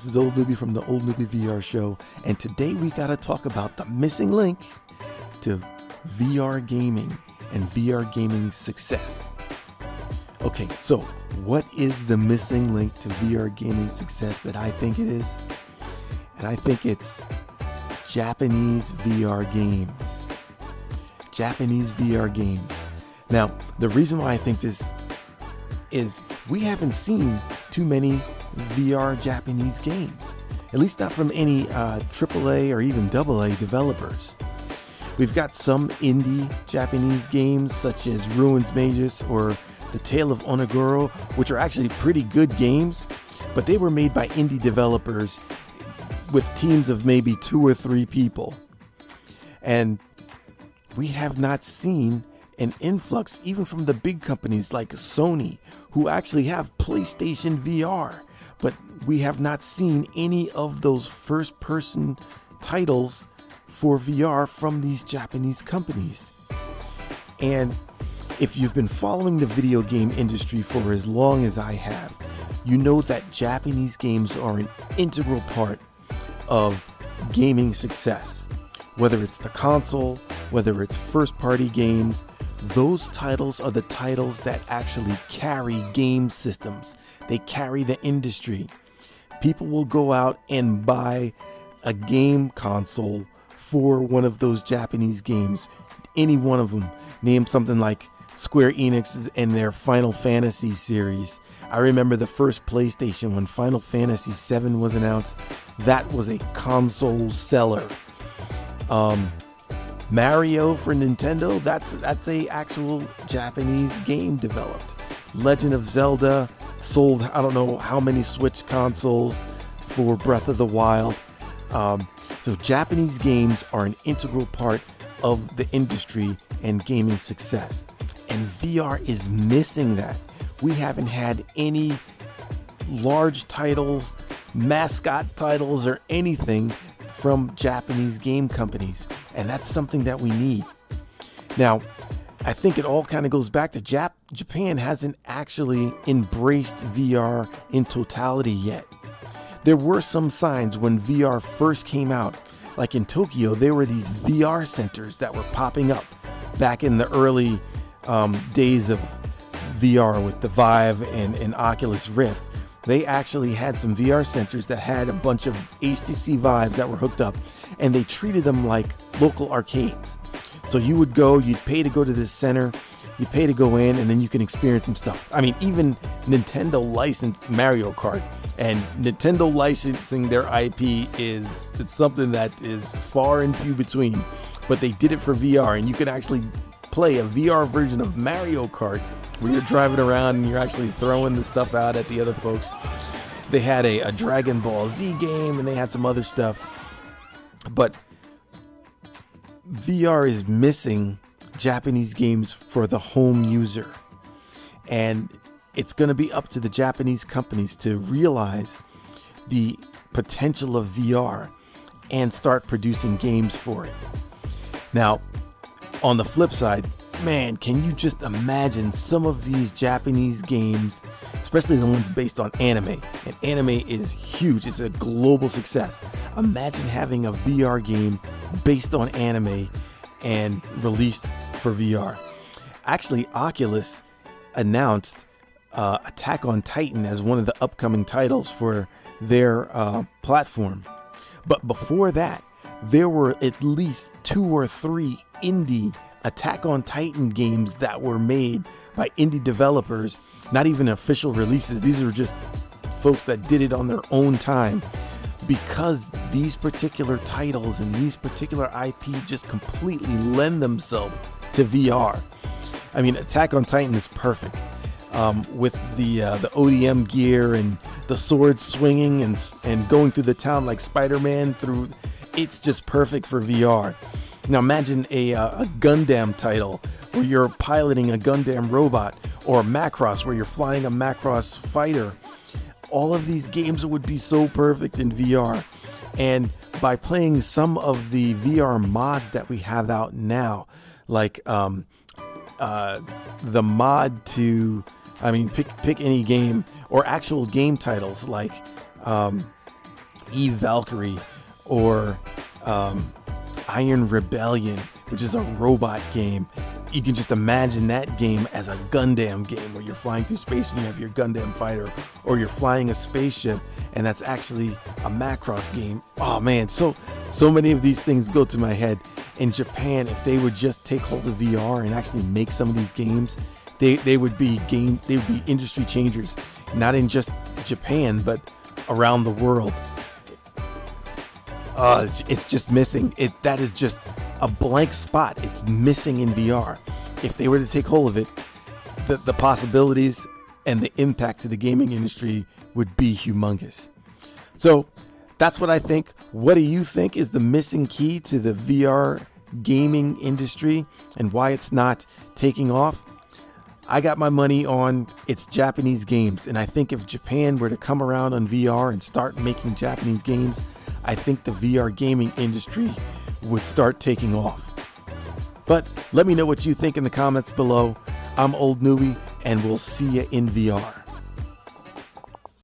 this is Old Newbie from the Old Newbie VR Show, and today we gotta talk about the missing link to VR gaming and VR gaming success. Okay, so what is the missing link to VR gaming success that I think it is? And I think it's Japanese VR games. Japanese VR games. Now, the reason why I think this is we haven't seen too many VR Japanese games, at least not from any AAA or even AA developers. We've got some indie Japanese games such as Ruins Magus or The Tale of Onogoro, which are actually pretty good games, but they were made by indie developers with teams of maybe 2 or 3 people. And we have not seen an influx even from the big companies like Sony, who actually have PlayStation VR, but we have not seen any of those first-person titles for VR from these Japanese companies. And if you've been following the video game industry for as long as I have, you know that Japanese games are an integral part of gaming success. Whether it's the console, whether it's first-party games, those titles are the titles that actually carry game systems. They carry the industry. People will go out and buy a game console for one of those Japanese games. Any one of them. Name something like Square Enix and their Final Fantasy series. I remember the first PlayStation when Final Fantasy VII was announced. That was a console seller. Mario for Nintendo, that's a actual Japanese game developed. Legend of Zelda sold I don't know how many Switch consoles for Breath of the Wild. So Japanese games are an integral part of the industry and gaming success. And VR is missing that. We haven't had any large titles, mascot titles, or anything from Japanese game companies. And that's something that we need. Now, I think it all kind of goes back to Japan hasn't actually embraced VR in totality yet. There were some signs when VR first came out. Like in Tokyo, there were these VR centers that were popping up back in the early days of VR with the Vive and Oculus Rift. They actually had some VR centers that had a bunch of HTC Vives that were hooked up, and they treated them like local arcades. So you would go, you'd pay to go to this center, you pay to go in, and then you can experience some stuff. I mean, even Nintendo licensed Mario Kart, and Nintendo licensing their IP it's something that is far and few between, but they did it for VR, and you can actually play a VR version of Mario Kart where you're driving around and you're actually throwing the stuff out at the other folks. They had a Dragon Ball Z game, and they had some other stuff. But VR is missing Japanese games for the home user. And it's going to be up to the Japanese companies to realize the potential of VR and start producing games for it. Now, on the flip side, man, can you just imagine some of these Japanese games, especially the ones based on anime? And anime is huge. It's a global success. Imagine having a VR game based on anime and released for VR. Actually, Oculus announced Attack on Titan as one of the upcoming titles for their platform. But before that, there were at least 2 or 3 indie Attack on Titan games that were made by indie developers, not even official releases. These are just folks that did it on their own time, because these particular titles and these particular IP just completely lend themselves to VR. I mean, Attack on Titan is perfect with the ODM gear and the sword swinging and going through the town like Spider-Man through. It's just perfect for VR. Now imagine a Gundam title where you're piloting a Gundam robot, or Macross where you're flying a Macross fighter. All of these games would be so perfect in VR. And by playing some of the VR mods that we have out now, like the mod to, pick any game, or actual game titles like Eve Valkyrie or Iron Rebellion, which is a robot game. You can just imagine that game as a Gundam game where you're flying through space and you have your Gundam fighter, or you're flying a spaceship and that's actually a Macross game. Oh man, so many of these things go to my head. In Japan, if they would just take hold of VR and actually make some of these games, they would be industry changers, not in just Japan but around the world. It's just missing. That is just a blank spot. It's missing in VR. If they were to take hold of it, the possibilities and the impact to the gaming industry would be humongous. So that's what I think. What do you think is the missing key to the VR gaming industry and why it's not taking off? I got my money on it's Japanese games, and I think if Japan were to come around on VR and start making Japanese games, I think the VR gaming industry would start taking off. But let me know what you think in the comments below. I'm Old Newey, and we'll see you in VR.